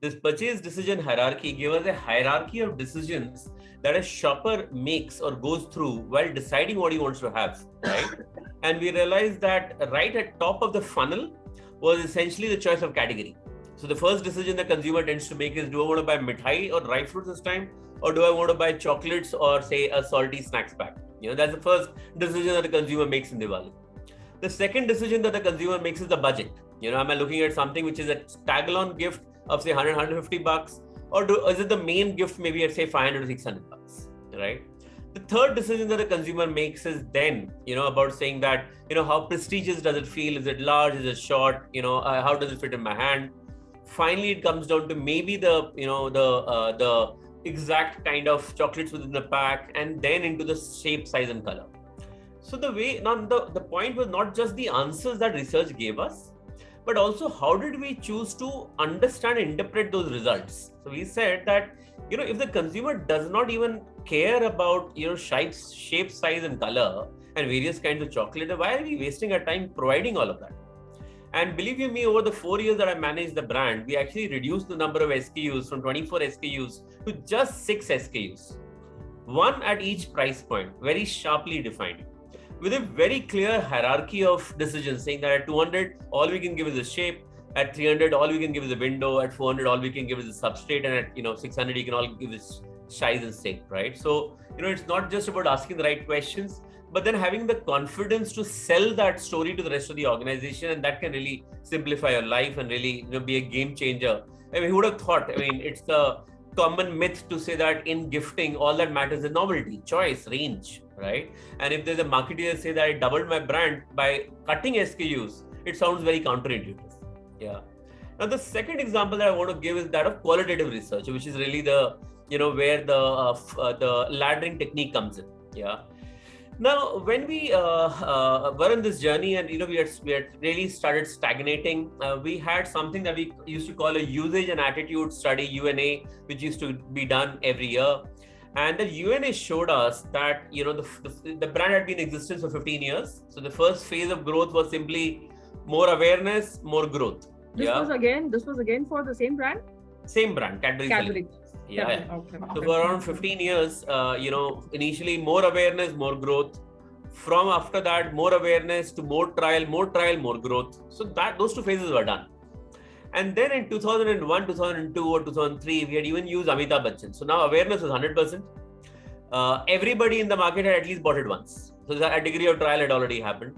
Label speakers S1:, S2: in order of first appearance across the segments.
S1: This purchase decision hierarchy gave us a hierarchy of decisions that a shopper makes or goes through while deciding what he wants to have, right? And we realized that right at top of the funnel was essentially the choice of category. So the first decision the consumer tends to make is, do I want to buy mithai or dry fruits this time? Or do I want to buy chocolates or say a salty snacks pack? That's the first decision that the consumer makes in Diwali. The second decision that the consumer makes is the budget. Am I looking at something which is a tag-along gift of say 100, 150 bucks? Or is it the main gift maybe at say 500 or 600 bucks, right? The third decision that the consumer makes is then, about saying that, how prestigious does it feel? Is it large? Is it short? How does it fit in my hand? Finally, it comes down to maybe the exact kind of chocolates within the pack, and then into the shape, size, and color. So the point was not just the answers that research gave us, but also how did we choose to understand and interpret those results. So we said that, if the consumer does not even care about, shape, size, and color and various kinds of chocolate, then why are we wasting our time providing all of that? And believe you me, over the 4 years that I managed the brand, we actually reduced the number of SKUs from 24 SKUs to just 6 SKUs. One at each price point, very sharply defined, with a very clear hierarchy of decisions, saying that at 200, all we can give is a shape. At 300, all we can give is a window. At 400, all we can give is a substrate. And at 600, you can all give is size and shape, right? So, it's not just about asking the right questions, but then having the confidence to sell that story to the rest of the organization. And that can really simplify your life and really be a game changer. I mean, who would have thought? I mean, it's the common myth to say that in gifting, all that matters is novelty, choice, range, right? And if there's a marketer that say that I doubled my brand by cutting SKUs, it sounds very counterintuitive. Yeah. Now, the second example that I want to give is that of qualitative research, which is really the, where the laddering technique comes in. Yeah. Now, when we were in this journey and, we had really started stagnating, we had something that we used to call a usage and attitude study, UNA, which used to be done every year. And the UNA showed us that, the brand had been in existence for 15 years. So the first phase of growth was simply more awareness, more growth.
S2: This was again for the same brand?
S1: Same brand, Cadbury. Yeah. Okay. So for around 15 years, initially more awareness, more growth. From after that, more awareness to more trial, more growth. So those two phases were done. And then in 2001, 2002 or 2003, we had even used Amitabh Bachchan. So now awareness was 100%. Everybody in the market had at least bought it once. So a degree of trial had already happened.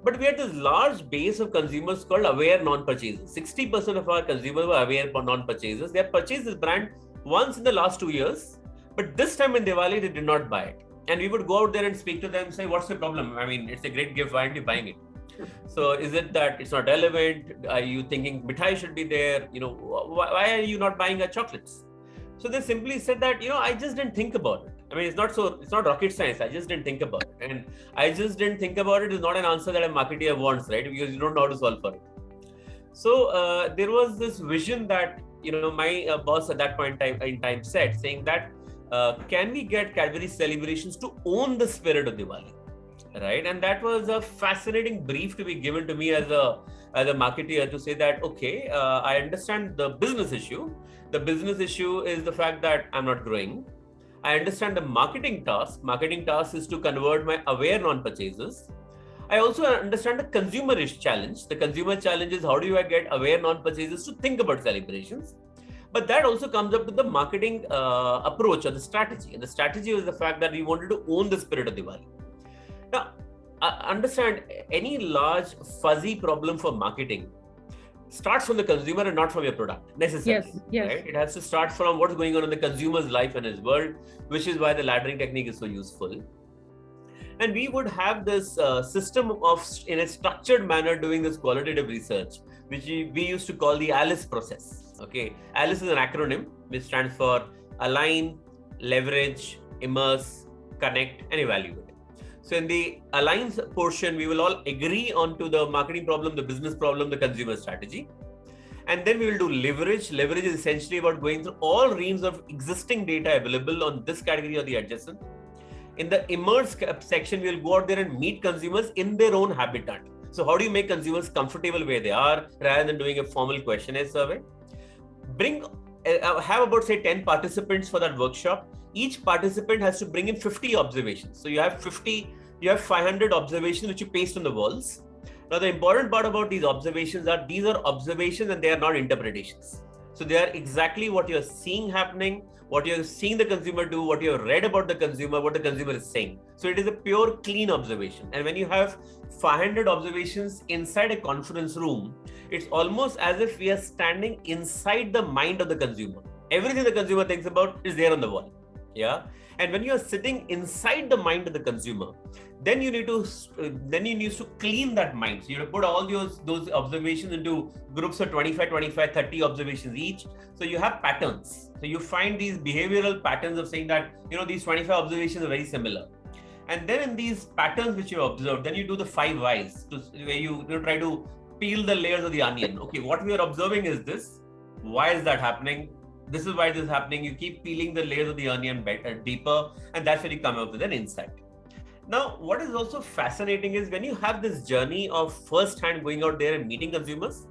S1: But we had this large base of consumers called aware non-purchasers. 60% of our consumers were aware non-purchasers. They had purchased this brand once in the last 2 years, but this time in Diwali, they did not buy it. And we would go out there and speak to them and say, what's the problem? I mean, it's a great gift. Why aren't you buying it? So is it that it's not relevant? Are you thinking mithai should be there? Why are you not buying our chocolates? So they simply said that, I just didn't think about it. I mean, it's not rocket science. I just didn't think about it. And I just didn't think about it is not an answer that a marketer wants, right? Because you don't know how to solve for it. So there was this vision that, my boss at that point in time said, saying that, can we get Cadbury celebrations to own the spirit of Diwali, right? And that was a fascinating brief to be given to me as a marketer to say that, okay, I understand the business issue. The business issue is the fact that I'm not growing. I understand the marketing task. Marketing task is to convert my aware non-purchasers. I also understand the consumer-ish challenge. The consumer challenge is how do I get aware non-purchasers to think about celebrations? But that also comes up with the marketing approach or the strategy. And the strategy was the fact that we wanted to own the spirit of Diwali. Now, understand any large fuzzy problem for marketing starts from the consumer and not from your product necessarily.
S2: Yes.
S1: Right? It has to start from what's going on in the consumer's life and his world, which is why the laddering technique is so useful. And we would have this system of, in a structured manner, doing this qualitative research, which we used to call the ALICE process. Okay, ALICE is an acronym which stands for Align, Leverage, Immerse, Connect, and Evaluate. So in the Align portion, we will all agree onto the marketing problem, the business problem, the consumer strategy. And then we will do leverage. Leverage is essentially about going through all reams of existing data available on this category or the adjacent. In the immerse section, we'll go out there and meet consumers in their own habitat. So how do you make consumers comfortable where they are rather than doing a formal questionnaire survey? have about say 10 participants for that workshop. Each participant has to bring in 50 observations. So you have 500 observations which you paste on the walls. Now the important part about these observations are these are observations and they are not interpretations. So they are exactly what you're seeing happening, what you're seeing the consumer do, what you've read about the consumer, what the consumer is saying. So it is a pure clean observation. And when you have 500 observations inside a conference room, it's almost as if we are standing inside the mind of the consumer. Everything the consumer thinks about is there on the wall. Yeah. And when you are sitting inside the mind of the consumer, then you need to clean that mind. So you have to put all those observations into groups of 25, 30 observations each. So you have patterns. So you find these behavioral patterns of saying that, these 25 observations are very similar. And then in these patterns which you observe, then you do the 5 whys, where you try to peel the layers of the onion. Okay, what we are observing is this. Why is that happening? This is why this is happening. You keep peeling the layers of the onion deeper, and that's when you come up with an insight. Now, what is also fascinating is when you have this journey of first-hand going out there and meeting consumers,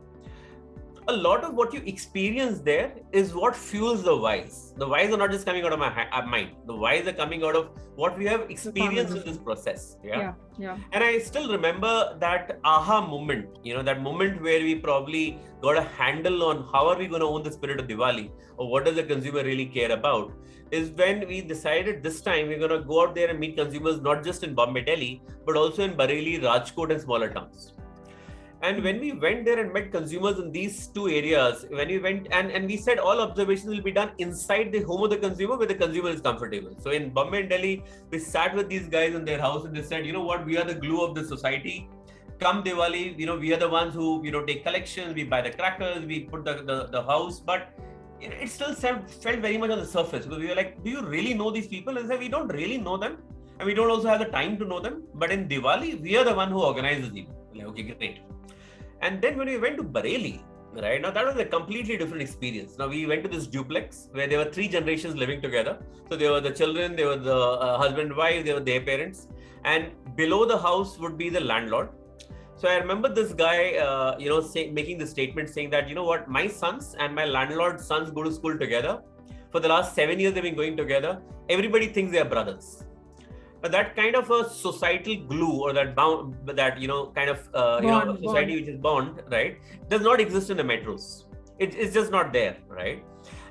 S1: a lot of what you experience there is what fuels the whys. The whys are not just coming out of my mind. The whys are coming out of what we have experienced in this process. Yeah. And I still remember that aha moment, that moment where we probably got a handle on how are we going to own the spirit of Diwali, or what does the consumer really care about, is when we decided this time we're going to go out there and meet consumers not just in Bombay, Delhi, but also in Bareilly, Rajkot and smaller towns. And when we went there and met consumers in these 2 areas, when we went and we said all observations will be done inside the home of the consumer where the consumer is comfortable. So in Bombay and Delhi, we sat with these guys in their house and they said, we are the glue of the society. Come Diwali, we are the ones who, take collections, we buy the crackers, we put the house. But it still felt very much on the surface, because we were like, do you really know these people? And they said, we don't really know them. And we don't also have the time to know them. But in Diwali, we are the one who organizes them. Like, okay, great. And then when we went to Bareilly, right, now that was a completely different experience. Now we went to this duplex where there were 3 generations living together. So there were the children, there were the husband and wife, there were their parents, and below the house would be the landlord. So I remember this guy, making the statement saying that, my sons and my landlord's sons go to school together. For the last 7 years, they've been going together. Everybody thinks they're brothers. But that kind of a societal glue, or that bond, society which is bond, right, does not exist in the metros. It's just not there, right?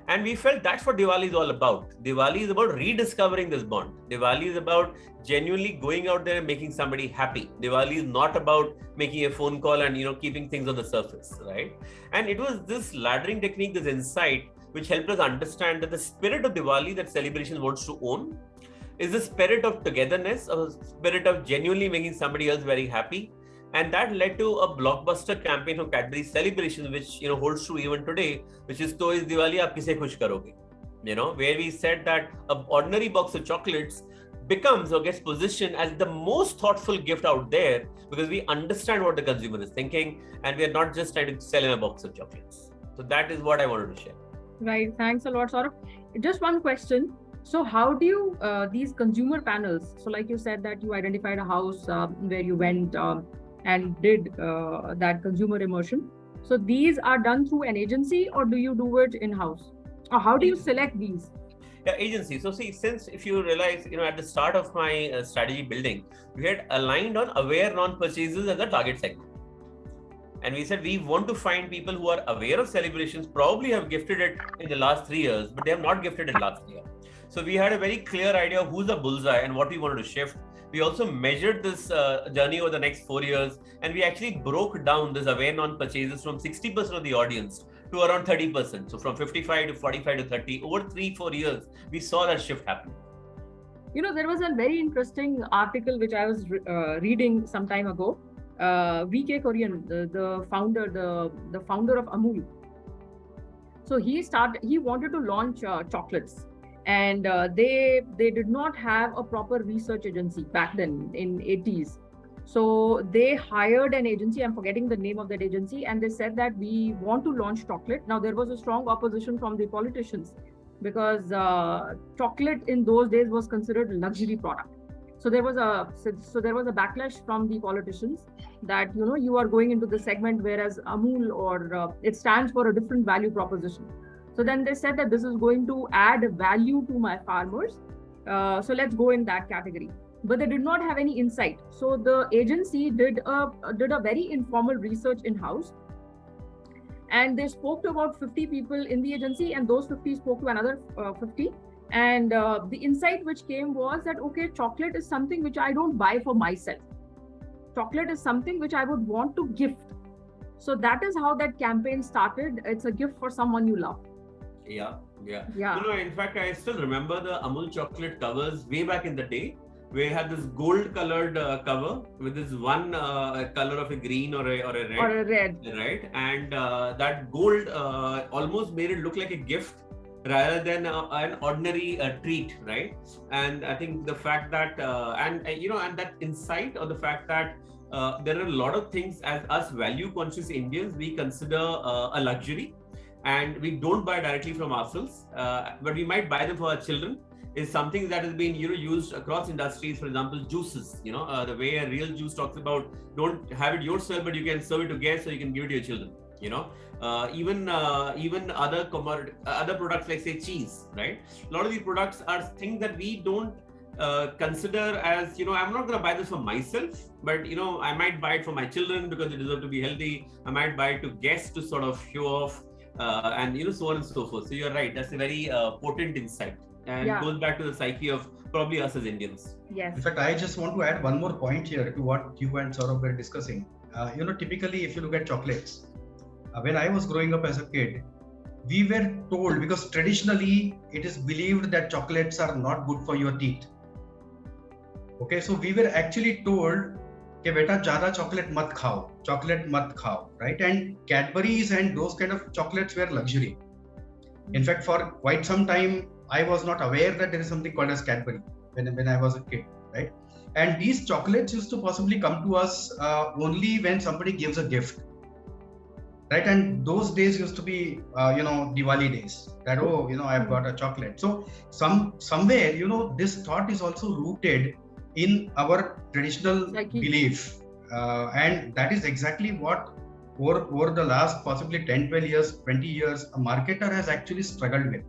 S1: And we felt that's what Diwali is all about. Diwali is about rediscovering this bond. Diwali is about genuinely going out there and making somebody happy. Diwali is not about making a phone call and, keeping things on the surface, right? And it was this laddering technique, this insight, which helped us understand that the spirit of Diwali that celebration wants to own is the spirit of togetherness, a spirit of genuinely making somebody else very happy. And that led to a blockbuster campaign from Cadbury Celebrations, which holds true even today, which is "To is Diwali, aap kise khush karoge?" Where we said that an ordinary box of chocolates becomes or gets positioned as the most thoughtful gift out there, because we understand what the consumer is thinking, and we are not just trying to sell him a box of chocolates. So that is what I wanted to share.
S2: Right. Thanks a lot, Saurabh. Just one question. So how do you, these consumer panels, so like you said that you identified a house where you went and did that consumer immersion. So these are done through an agency, or do you do it in-house? Or how do you select these?
S1: Yeah, agency. So see, since if you realize, at the start of my strategy building, we had aligned on aware non-purchasers as a target segment. And we said, we want to find people who are aware of celebrations, probably have gifted it in the last 3 years, but they have not gifted it last year. So we had a very clear idea of who's the bullseye and what we wanted to shift. We also measured this journey over the next 4 years, and we actually broke down this aware non-purchases from 60% of the audience to around 30%. So from 55 to 45 to 30, over 3-4 years, we saw that shift happen.
S2: There was a very interesting article which I was reading some time ago. V.K. Korean, the founder of Amul. So he wanted to launch chocolates. And they did not have a proper research agency back then in 80s. So they hired an agency, I'm forgetting the name of that agency, and they said that we want to launch chocolate. Now there was a strong opposition from the politicians, because chocolate in those days was considered a luxury product. So there was a backlash from the politicians that you are going into the segment, whereas Amul or it stands for a different value proposition. So then they said that this is going to add value to my farmers. So let's go in that category. But they did not have any insight. So the agency did a very informal research in-house. And they spoke to about 50 people in the agency, and those 50 spoke to another 50. And the insight which came was that, okay, chocolate is something which I don't buy for myself. Chocolate is something which I would want to gift. So that is how that campaign started. It's a gift for someone you love.
S1: Yeah.
S2: In
S1: fact, I still remember the Amul chocolate covers way back in the day, where you had this gold colored cover with this one color of a green or a red.
S2: Or a red.
S1: Right. And that gold almost made it look like a gift rather than an ordinary treat, right? And I think the fact that, and that insight, or the fact that there are a lot of things as us value conscious Indians, we consider a luxury, and we don't buy directly from ourselves, but we might buy them for our children, is something that has been used across industries. For example, juices, the way a real juice talks about, don't have it yourself, but you can serve it to guests, so you can give it to your children. Even other other products like, say, cheese, right? A lot of these products are things that we don't consider as, I'm not going to buy this for myself, but I might buy it for my children because they deserve to be healthy. I might buy it to guests to sort of show off, and so on and so forth. So you're right, that's a very potent insight, and it goes back to the psyche of probably us as Indians.
S2: Yes.
S3: In fact, I just want to add one more point here to what you and Saurabh were discussing. Typically, if you look at chocolates, when I was growing up as a kid, we were told, because traditionally it is believed that chocolates are not good for your teeth. Okay, so we were actually told, "Ke beta zyada chocolate mat khao," right? And Cadbury's and those kind of chocolates were luxury. In fact, for quite some time, I was not aware that there is something called as Cadbury when I was a kid, right? And these chocolates used to possibly come to us only when somebody gives a gift, right? And those days used to be, Diwali days. That I've got a chocolate. So somewhere, this thought is also rooted in our traditional belief, and that is exactly what over the last possibly 10, 12 years, 20 years, a marketer has actually struggled with.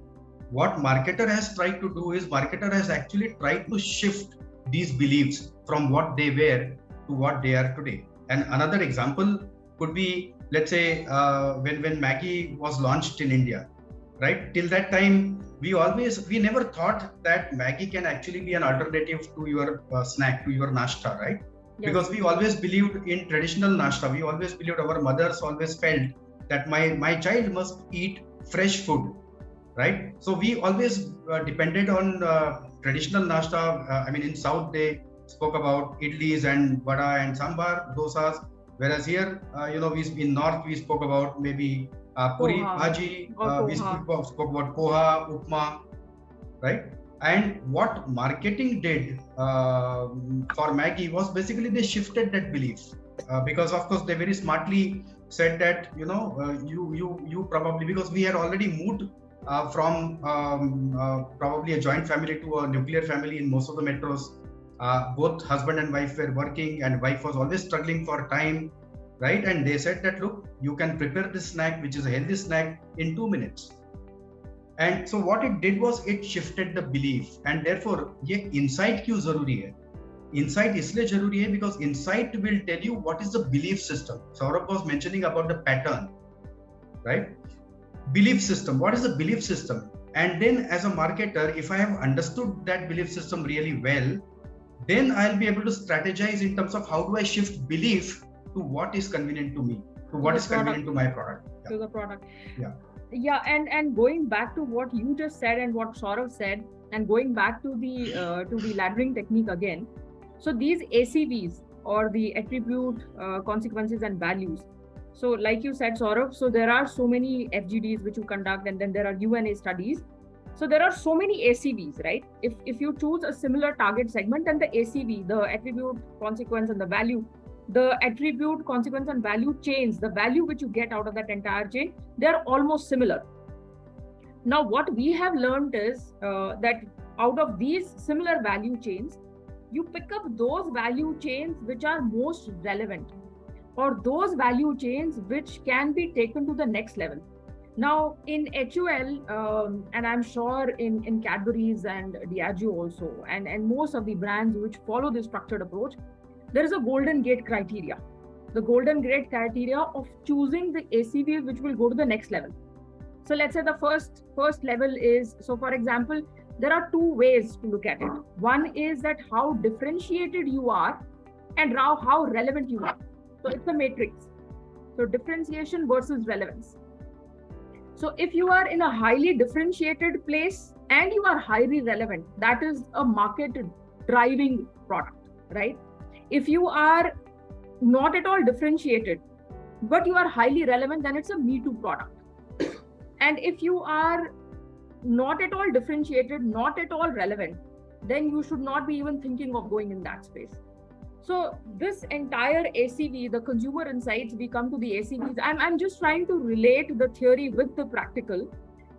S3: What marketer has tried to do is, marketer has actually tried to shift these beliefs from what they were to what they are today. And another example could be, let's say, when Maggi was launched in India, right? Till that time, we never thought that Maggi can actually be an alternative to your snack, to your nashta, right? Yes. Because we always believed in traditional nashta. We always believed, our mothers always felt that my child must eat fresh food, right? So we always depended on traditional nashta. In South, they spoke about idlis and vada and sambar, dosas. Whereas here, in North, we spoke about maybe puri, bhaji, we spoke about poha, upma, right? And what marketing did for Maggi was basically they shifted that belief, because of course they very smartly said that, you probably, because we had already moved from probably a joint family to a nuclear family in most of the metros. Both husband and wife were working, and wife was always struggling for time, right? And they said that, look, you can prepare this snack, which is a healthy snack, in 2 minutes. And so what it did was it shifted the belief, and therefore ये insight क्यों जरूरी है? Insight इसलिए जरूरी है because insight will tell you what is the belief system. Saurabh was mentioning about the pattern, right? Belief system. What is the belief system? And then as a marketer, if I have understood that belief system really well, then I'll be able to strategize in terms of how do I shift belief to what is convenient to me, to what is convenient to my product.
S2: To the product.
S3: Yeah,
S2: and going back to what you just said and what Saurabh said, and going back to the laddering technique again. So these ACVs, or the attribute, consequences and values. So like you said, Saurabh, so there are so many FGDs which you conduct, and then there are UNA studies. So there are so many ACVs, right? If you choose a similar target segment, then the ACV, the attribute, consequence and the value, the attribute, consequence and value chains, the value which you get out of that entire chain, they're almost similar. Now, what we have learned is that out of these similar value chains, you pick up those value chains which are most relevant, or those value chains which can be taken to the next level. Now in HUL, and I'm sure in Cadbury's and Diageo also, and most of the brands which follow this structured approach, there is a golden gate criteria. The golden gate criteria of choosing the ACVs which will go to the next level. So let's say the first level is, so for example, there are two ways to look at it. One is that how differentiated you are and how relevant you are. So it's a matrix. So differentiation versus relevance. So if you are in a highly differentiated place and you are highly relevant, that is a market driving product, right? If you are not at all differentiated, but you are highly relevant, then it's a Me Too product. And if you are not at all differentiated, not at all relevant, then you should not be even thinking of going in that space. So this entire ACV, the consumer insights, we come to the ACVs. I'm just trying to relate the theory with the practical.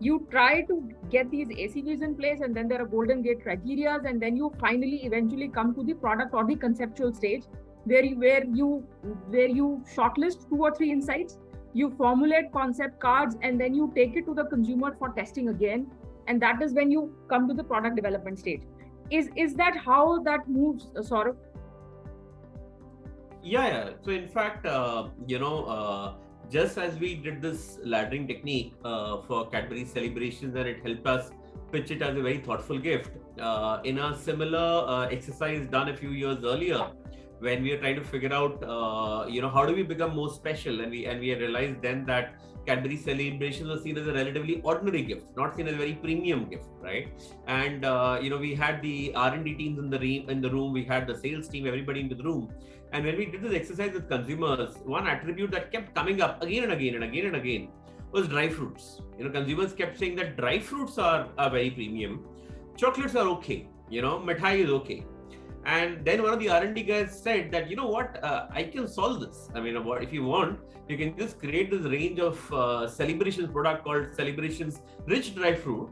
S2: You try to get these ACVs in place, and then there are golden gate criteria, and then you finally eventually come to the product or the conceptual stage where you shortlist 2 or 3 insights, you formulate concept cards, and then you take it to the consumer for testing again. And that is when you come to the product development stage. Is that how that moves, Saurabh?
S1: Yeah. So in fact, just as we did this laddering technique for Cadbury celebrations, and it helped us pitch it as a very thoughtful gift, in a similar exercise done a few years earlier, when we are trying to figure out, how do we become more special, and we realized then that Cadbury celebrations are seen as a relatively ordinary gift, not seen as a very premium gift, right? And we had the R&D teams in the room, we had the sales team, everybody in the room. And when we did this exercise with consumers, one attribute that kept coming up again and again and again and again was dry fruits. Consumers kept saying that dry fruits are very premium, chocolates are okay, mithai is okay. And then one of the R&D guys said that, I can solve this. I mean, if you want, you can just create this range of celebrations product called Celebrations Rich Dry Fruit,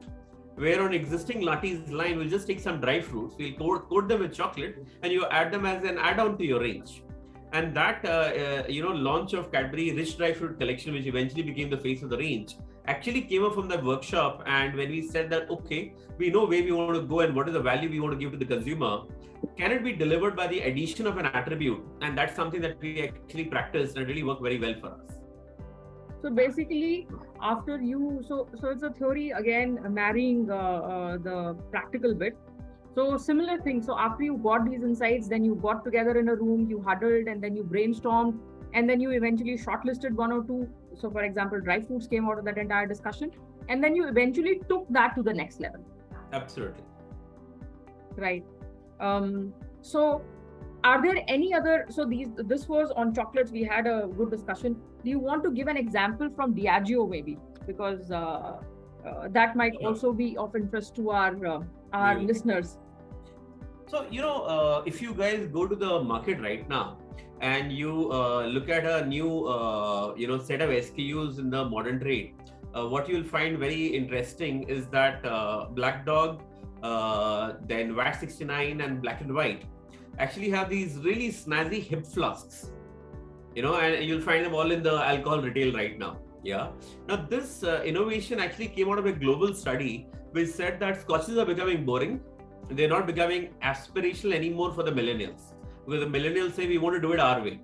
S1: where on existing Latti's line, we'll just take some dry fruits, we'll coat them with chocolate, and you add them as an add-on to your range. And that, launch of Cadbury Rich Dry Fruit collection, which eventually became the face of the range, actually came up from that workshop. And when we said that, okay, we know where we want to go and what is the value we want to give to the consumer, can it be delivered by the addition of an attribute? And that's something that we actually practiced and really worked very well for us.
S2: So basically, after you, so it's a theory again, marrying the practical bit. So similar thing. So after you got these insights, then you got together in a room, you huddled, and then you brainstormed, and then you eventually shortlisted 1 or 2. So for example, dry fruits came out of that entire discussion, and then you eventually took that to the next level.
S1: Absolutely.
S2: Right. So are there any other, so this was on chocolates, we had a good discussion. Do you want to give an example from Diageo maybe? Because that might also be of interest to our listeners.
S1: So, if you guys go to the market right now and you look at a new, set of SKUs in the modern trade, what you'll find very interesting is that Black Dog, then VAT 69 and Black and White actually have these really snazzy hip flasks, and you'll find them all in the alcohol retail right now. Yeah. Now this innovation actually came out of a global study which said that scotches are becoming boring. They're not becoming aspirational anymore for the millennials, because the millennials say we want to do it our way.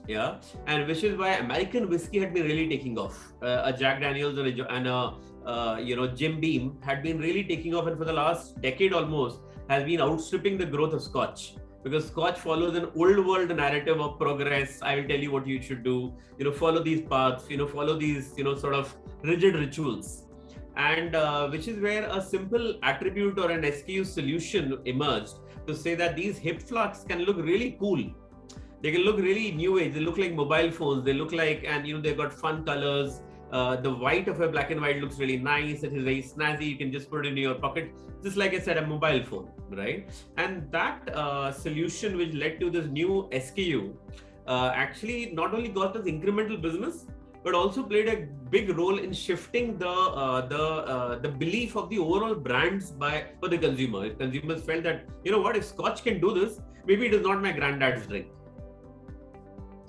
S1: Yeah. And which is why American whiskey had been really taking off. A Jack Daniels and a Jim Beam had been really taking off, and for the last decade almost has been outstripping the growth of Scotch. Because Scotch follows an old world narrative of progress. I will tell you what you should do, follow these paths, follow these, sort of rigid rituals. And which is where a simple attribute or an SKU solution emerged to say that these hip flasks can look really cool. They can look really new age. They look like mobile phones. They look like, and they've got fun colors. The white of a Black and White looks really nice. It is very snazzy. You can just put it in your pocket, just like I said, a mobile phone, right? And that solution, which led to this new SKU, actually not only got us incremental business, but also played a big role in shifting the belief of the overall brands for the consumer. If consumers felt that, if Scotch can do this, maybe it is not my granddad's drink.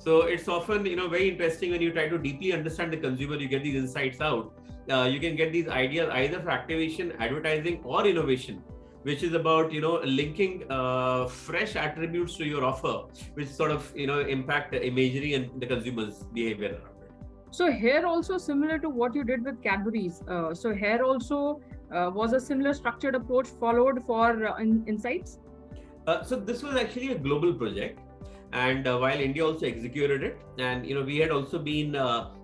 S1: So it's often, very interesting when you try to deeply understand the consumer, you get these insights out. You can get these ideas either for activation, advertising, or innovation, which is about, linking fresh attributes to your offer, which sort of, impact the imagery and the consumer's behavior around it.
S2: So here also similar to what you did with Cadbury's. So here also was a similar structured approach followed for insights?
S1: So this was actually a global project. And while India also executed it, and we had also been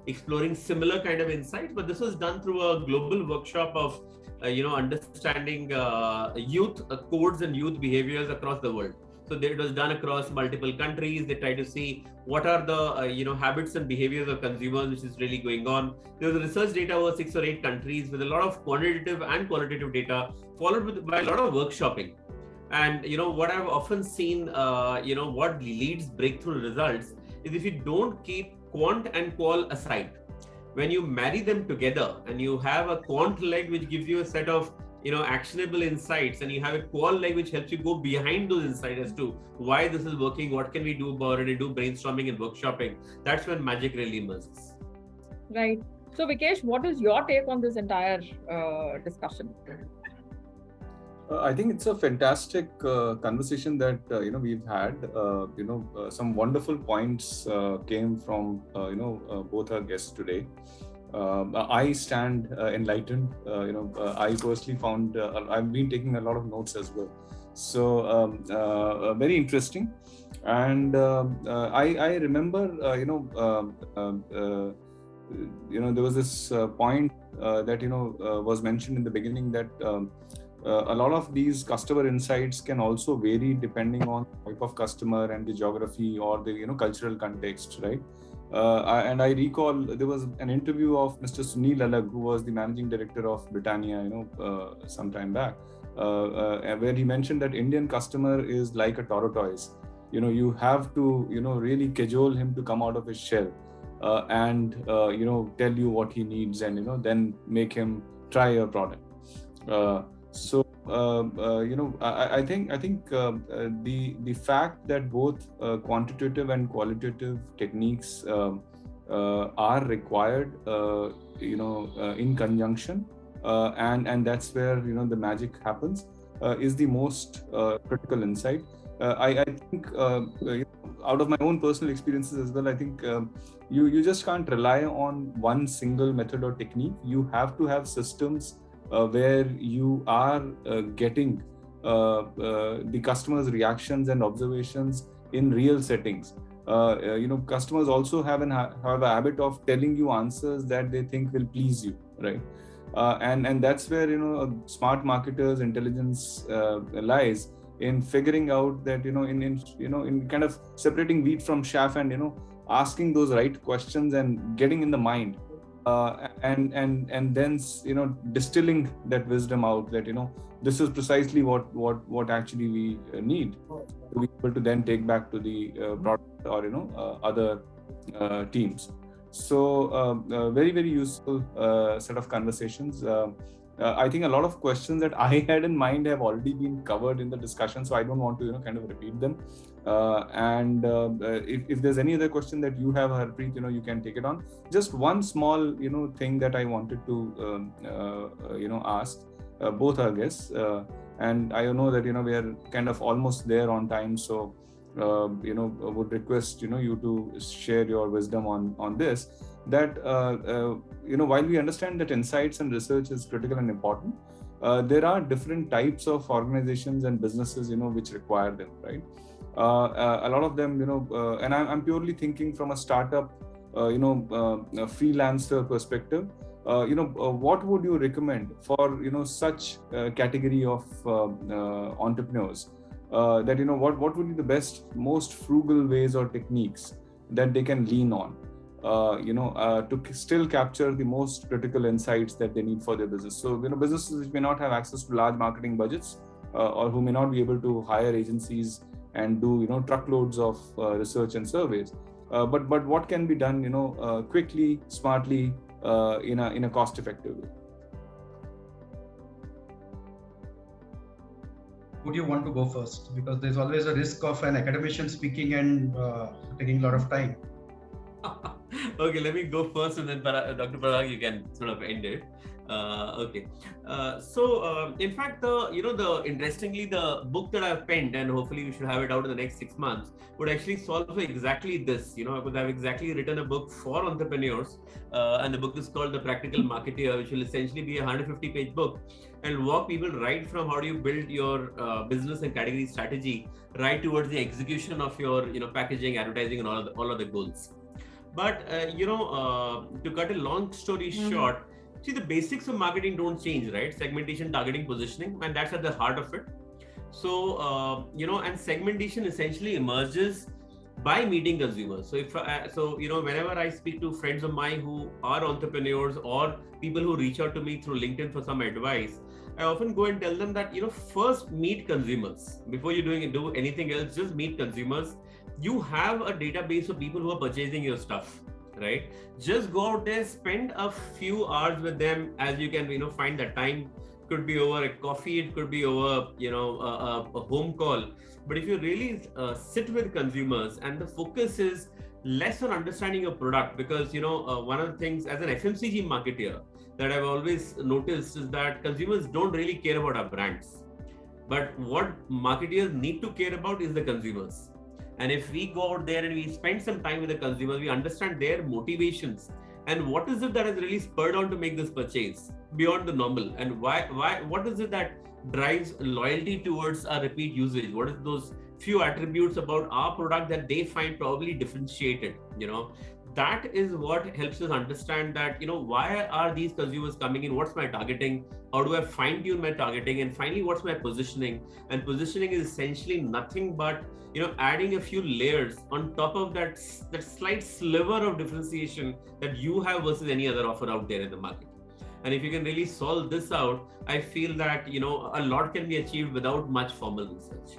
S1: exploring similar kind of insights, but this was done through a global workshop of understanding youth codes and youth behaviors across the world. So it was done across multiple countries. They tried to see what are the habits and behaviors of consumers, which is really going on. There was research data over 6 or 8 countries with a lot of quantitative and qualitative data, followed by a lot of workshopping. And what I've often seen, what leads breakthrough results is if you don't keep quant and qual aside. When you marry them together and you have a quant leg which gives you a set of actionable insights, and you have a qual leg which helps you go behind those insights as to why this is working, what can we do about it, and do brainstorming and workshopping, that's when magic really emerges.
S2: Right. So Vikesh, what is your take on this entire discussion?
S4: I think it's a fantastic conversation that we've had. Some wonderful points came from both our guests today. I stand enlightened. I personally found I've been taking a lot of notes as well. So very interesting. And I remember there was this point that was mentioned in the beginning that. A lot of these customer insights can also vary depending on the type of customer and the geography or the cultural context, right? And I recall there was an interview of Mr. Sunil Alag, who was the managing director of Britannia, some time back, where he mentioned that Indian customer is like a tortoise. You have to really cajole him to come out of his shell and tell you what he needs, and then make him try your product. So I think the fact that both quantitative and qualitative techniques are required in conjunction, and that's where the magic happens, is the most critical insight. I think out of my own personal experiences as well, I think you just can't rely on one single method or technique. You have to have systems where you are getting the customer's reactions and observations in real settings. Customers also have a habit of telling you answers that they think will please you, right? And that's where a smart marketer's intelligence lies in figuring out that in kind of separating wheat from chaff, and asking those right questions and getting in the mind. And then distilling that wisdom out, that this is precisely what actually we need to be able to then take back to the product or other teams. So very, very useful set of conversations. I think a lot of questions that I had in mind have already been covered in the discussion, so I don't want to kind of repeat them. And if there's any other question that you have, Harpreet, you can take it on. Just one small thing that I wanted to ask both our guests, and I know that we are kind of almost there on time, so would request you to share your wisdom on this, that while we understand that insights and research is critical and important, there are different types of organizations and businesses which require them, right? A lot of them, and I'm purely thinking from a startup, a freelancer perspective. What would you recommend for such category of entrepreneurs? That what would be the best, most frugal ways or techniques that they can lean on, to still capture the most critical insights that they need for their business. So businesses which may not have access to large marketing budgets, or who may not be able to hire agencies and do truckloads of research and surveys, but what can be done quickly, smartly, in a cost-effective way?
S3: Would you want to go first? Because there's always a risk of an academician speaking and taking a lot of time.
S1: Okay, let me go first, and then Dr. Parag, you can sort of end it. Okay. In fact, interestingly, the book that I've penned, and hopefully we should have it out in the next 6 months, would actually solve for exactly this. Because I've exactly written a book for entrepreneurs, and the book is called The Practical Marketeer, which will essentially be a 150-page book and walk people right from how do you build your business and category strategy right towards the execution of your packaging, advertising, and all of the goals. But to cut a long story short, see, the basics of marketing don't change, right? Segmentation, targeting, positioning, and that's at the heart of it. So and segmentation essentially emerges by meeting consumers. So whenever I speak to friends of mine who are entrepreneurs or people who reach out to me through LinkedIn for some advice, I often go and tell them that first meet consumers before you do anything else. Just meet consumers. You have a database of people who are purchasing your stuff, right? Just go out there, spend a few hours with them, as you can find that time. Could be over a coffee, it could be over a home call. But if you really sit with consumers, and the focus is less on understanding your product, because one of the things as an FMCG marketer that I've always noticed is that consumers don't really care about our brands, but what marketers need to care about is the consumers. And if we go out there and we spend some time with the consumers, we understand their motivations and what is it that has really spurred on to make this purchase beyond the normal, and why what is it that drives loyalty towards our repeat usage? What is those few attributes about our product that they find probably differentiated? That is what helps us understand that why are these consumers coming in, what's my targeting, how do I fine tune my targeting, and finally what's my positioning. And positioning is essentially nothing but adding a few layers on top of that slight sliver of differentiation that you have versus any other offer out there in the market. And if you can really solve this out, I feel that a lot can be achieved without much formal research.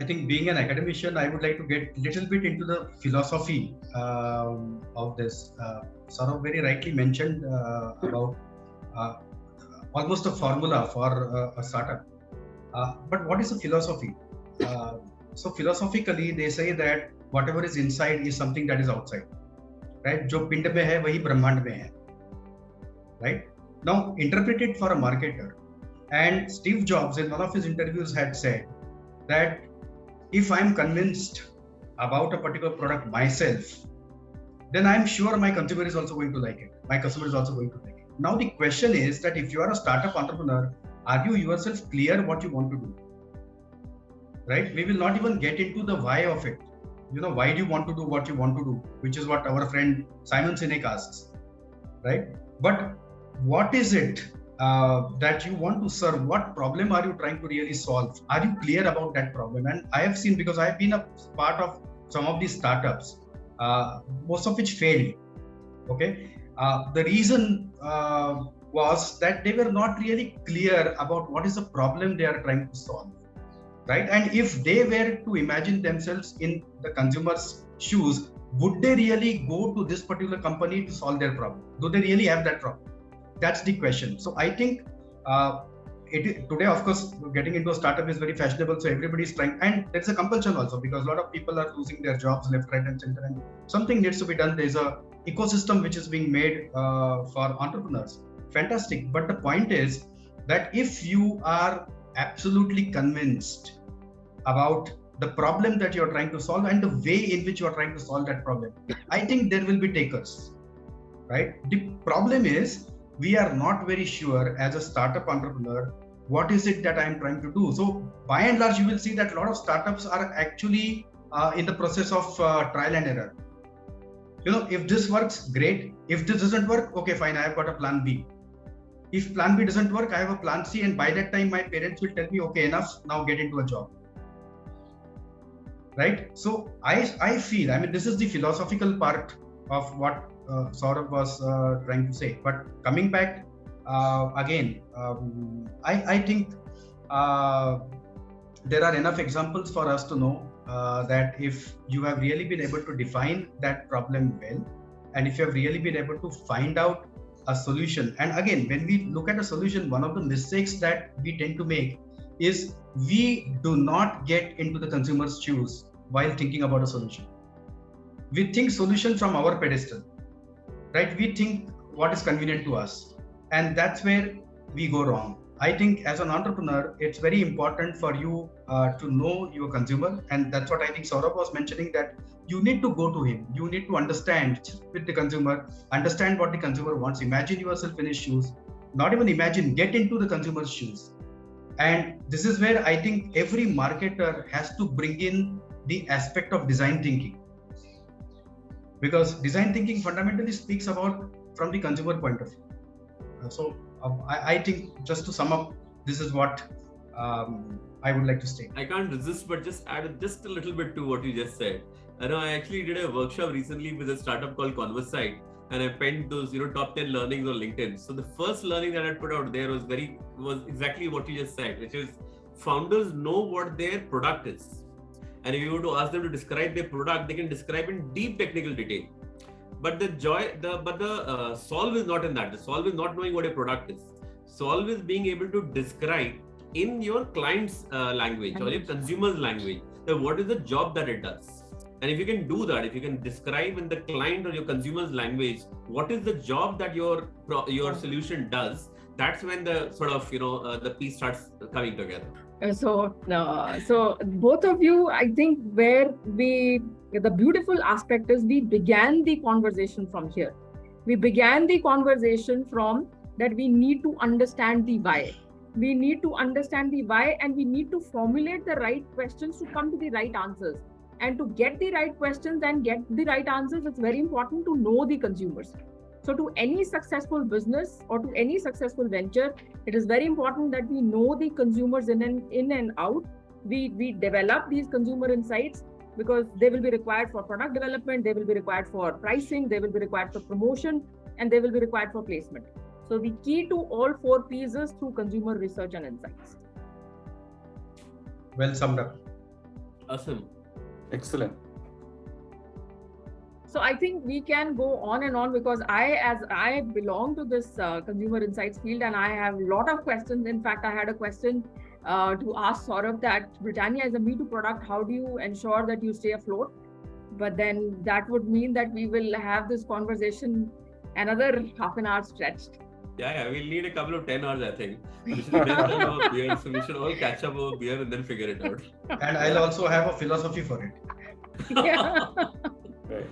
S3: I think being an academician, I would like to get a little bit into the philosophy of this. Saurabh very rightly mentioned about almost a formula for a startup. But what is a philosophy? So philosophically, they say that whatever is inside is something that is outside. Right? जो पिंड में है वही ब्रह्मांड में है. Right? Now interpret it for a marketer. And Steve Jobs in one of his interviews had said that if I'm convinced about a particular product myself, then I'm sure my consumer is also going to like it. My customer is also going to like it. Now the question is that if you are a startup entrepreneur, are you yourself clear what you want to do? Right? We will not even get into the why of it. Why do you want to do what you want to do? Which is what our friend Simon Sinek asks. Right? But what is it that you want to serve? What problem are you trying to really solve? Are you clear about that problem? And I have seen, because I have been a part of some of these startups, most of which failed. Okay, the reason was that they were not really clear about what is the problem they are trying to solve. Right? And if they were to imagine themselves in the consumer's shoes, would they really go to this particular company to solve their problem? Do they really have that problem? That's the question. So I think today, of course, getting into a startup is very fashionable. So everybody is trying, and there's a compulsion also, because a lot of people are losing their jobs left, right, and center, and something needs to be done. There's a ecosystem which is being made for entrepreneurs. Fantastic. But the point is that if you are absolutely convinced about the problem that you're trying to solve and the way in which you're trying to solve that problem, I think there will be takers. Right? The problem is, we are not very sure as a startup entrepreneur, what is it that I'm trying to do? So by and large, you will see that a lot of startups are actually in the process of trial and error. If this works, great. If this doesn't work, okay, fine, I have got a plan B. If plan B doesn't work, I have a plan C, and by that time my parents will tell me, okay, enough, now get into a job. Right? So I feel, this is the philosophical part of what Saurabh was trying to say. But coming back again, I think there are enough examples for us to know that if you have really been able to define that problem well, and if you have really been able to find out a solution. And again, when we look at a solution, one of the mistakes that we tend to make is we do not get into the consumer's shoes while thinking about a solution. we think solution from our pedestal, right? We think what is convenient to us, and that's where we go wrong. I think as an entrepreneur, it's very important for you to know your consumer, and that's what I think Saurabh was mentioning, that you need to go to him. You need to understand with the consumer, understand what the consumer wants. Imagine yourself in his shoes. Not even imagine, get into the consumer's shoes. And this is where I think every marketer has to bring in the aspect of design thinking, because design thinking fundamentally speaks about from the consumer point of view. So I think, just to sum up, this is what I would like to state.
S1: I can't resist but just add just a little bit to what you just said. I know I actually did a workshop recently with a startup called Conversite, and I penned those top 10 learnings on LinkedIn. So the first learning that I put out there was exactly what you just said, which is founders know what their product is, and if you were to ask them to describe their product, they can describe in deep technical detail. But the solve is not in that. The solve is not knowing what a product is. Solve is being able to describe in your client's language or your consumer's language that what is the job that it does. And if you can do that, if you can describe in the client or your consumer's language what is the job that your solution does, that's when the sort of the piece starts coming together.
S2: So both of you, I think, the beautiful aspect is we began the conversation from here. We began the conversation from that we need to understand the why. We need to understand the why, and we need to formulate the right questions to come to the right answers. And to get the right questions and get the right answers, it's very important to know the consumers. So to any successful business or to any successful venture, it is very important that we know the consumers in and out. We develop these consumer insights because they will be required for product development, they will be required for pricing, they will be required for promotion, and they will be required for placement. So the key to all 4 P's is through consumer research and insights.
S3: Well summed up.
S1: Awesome.
S4: Excellent.
S2: So I think we can go on and on, because I belong to this consumer insights field, and I have a lot of questions. In fact, I had a question to ask Saurabh that Britannia is a Me Too product. How do you ensure that you stay afloat? But then that would mean that we will have this conversation another half an hour stretched.
S1: Yeah, we'll need a couple of 10 hours, I think. We should have over beer, so we should all catch up over beer and then figure it out.
S3: And I'll also have a philosophy for it.
S2: Yeah.
S4: Right.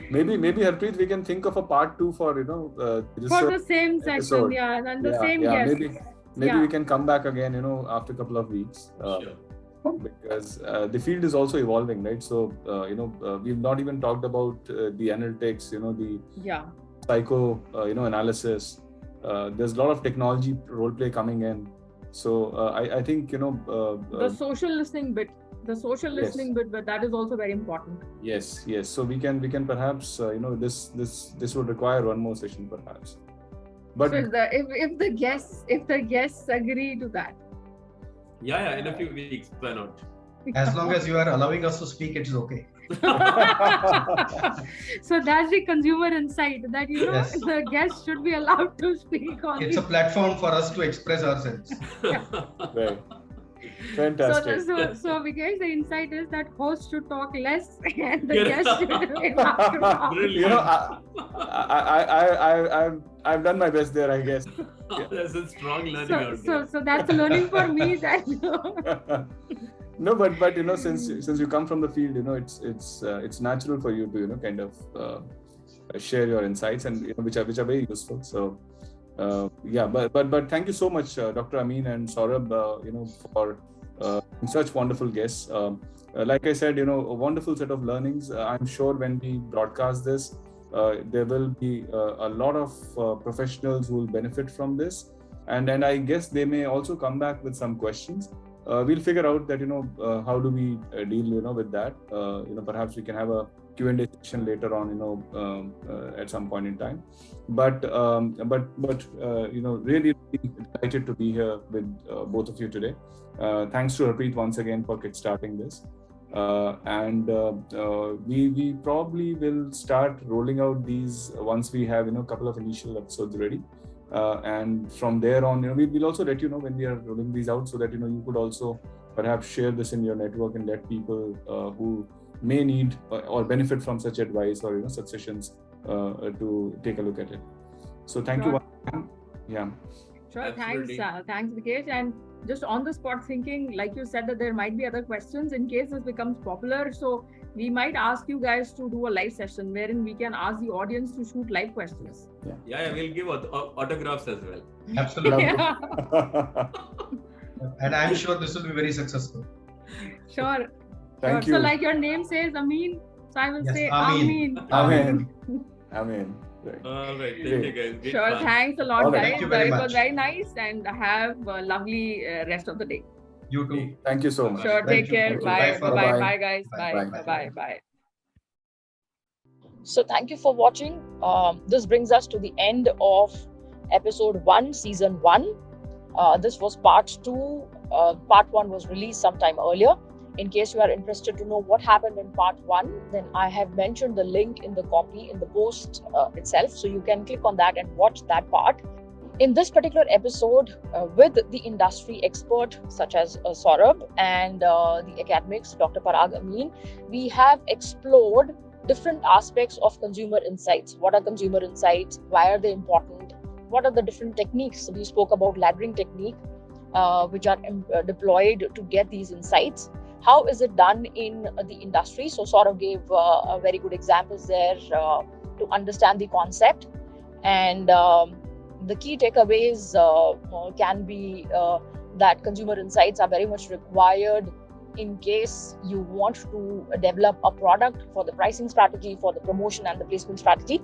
S4: Maybe Harpreet, we can think of a part 2 for
S2: for the same section, and the same guest.
S4: Maybe we can come back again, after a couple of weeks.
S1: Sure.
S4: Because the field is also evolving, right? So we've not even talked about the analytics, the psycho, analysis. There's a lot of technology role play coming in. So I think
S2: the social listening bit. But that is also very important.
S4: Yes. So we can perhaps this would require one more session perhaps. But
S2: so if the guests agree to that.
S1: Yeah, in a few weeks, why not?
S3: As long as you are allowing us to speak, it's okay.
S2: So that's the consumer insight, that
S3: Yes.
S2: the guests should be allowed to speak on.
S3: It's a platform for us to express ourselves.
S4: Right. Fantastic.
S2: So because the insight is that host should talk less and the guest should have to talk.
S4: I've done my best there, I guess.
S1: There's a strong learning out there.
S2: So that's a learning for me that.
S4: No, but since you come from the field, it's natural for you to kind of share your insights, and which are very useful. So but thank you so much, Dr. Amin and Saurabh, for such wonderful guests. Like I said, a wonderful set of learnings. I'm sure when we broadcast this, there will be a lot of professionals who will benefit from this, and I guess they may also come back with some questions. We'll figure out that how do we deal with that. Perhaps we can have a Q&A session later on, at some point in time. But really delighted to be here with both of you today. Thanks to Harpreet once again for kickstarting this. And we probably will start rolling out these once we have a couple of initial episodes ready. And from there on, we will also let you know when we are rolling these out, so that you could also perhaps share this in your network and let people who may need or benefit from such advice or such sessions to take a look at it. So thank you. Yeah.
S2: Sure.
S1: Absolutely.
S2: Thanks, Diegeo. And just on the spot thinking, like you said, that there might be other questions in case this becomes popular. So we might ask you guys to do a live session wherein we can ask the audience to shoot live questions.
S1: Yeah, we'll give autographs as well.
S3: Absolutely. And I'm sure this will be very successful.
S2: Sure.
S4: Thank you.
S2: So like your name says Ameen, so I will say
S3: Ameen.
S2: Ameen.
S4: Amen. Right.
S1: All right. Thank you, guys. Great
S2: Sure.
S1: fun.
S2: Thanks a lot,
S3: All right.
S2: guys.
S3: Thank you very
S2: It
S3: much.
S2: was very nice, and have a lovely rest of the day.
S3: You too.
S4: Thank you so much.
S2: Sure.
S3: Thank
S2: Take
S3: you.
S2: care.
S3: Thank you.
S2: Bye.
S3: Bye.
S2: Bye.
S4: Bye.
S2: Bye, guys.
S3: Bye.
S2: Bye.
S3: Bye.
S2: Bye. Bye.
S5: So thank you for watching. This brings us to the end of episode 1, season 1. This was part 2. Part 1 was released sometime earlier. In case you are interested to know what happened in part 1, then I have mentioned the link in the copy in the post itself. So you can click on that and watch that part. In this particular episode, with the industry expert such as Saurabh and the academics, Dr. Parag Amin, we have explored different aspects of consumer insights. What are consumer insights? Why are they important? What are the different techniques? We spoke about laddering technique, which are deployed to get these insights. How is it done in the industry? So Saurabh gave a very good examples there to understand the concept. And the key takeaways can be that consumer insights are very much required in case you want to develop a product for the pricing strategy, for the promotion and the placement strategy.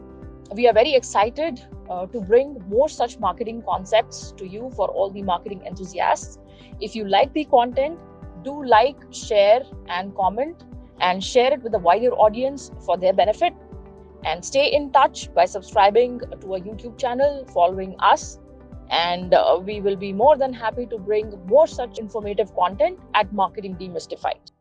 S5: We are very excited to bring more such marketing concepts to you for all the marketing enthusiasts. If you like the content, do like, share and comment, and share it with a wider audience for their benefit. And stay in touch by subscribing to our YouTube channel, following us, and we will be more than happy to bring more such informative content at Marketing Demystified.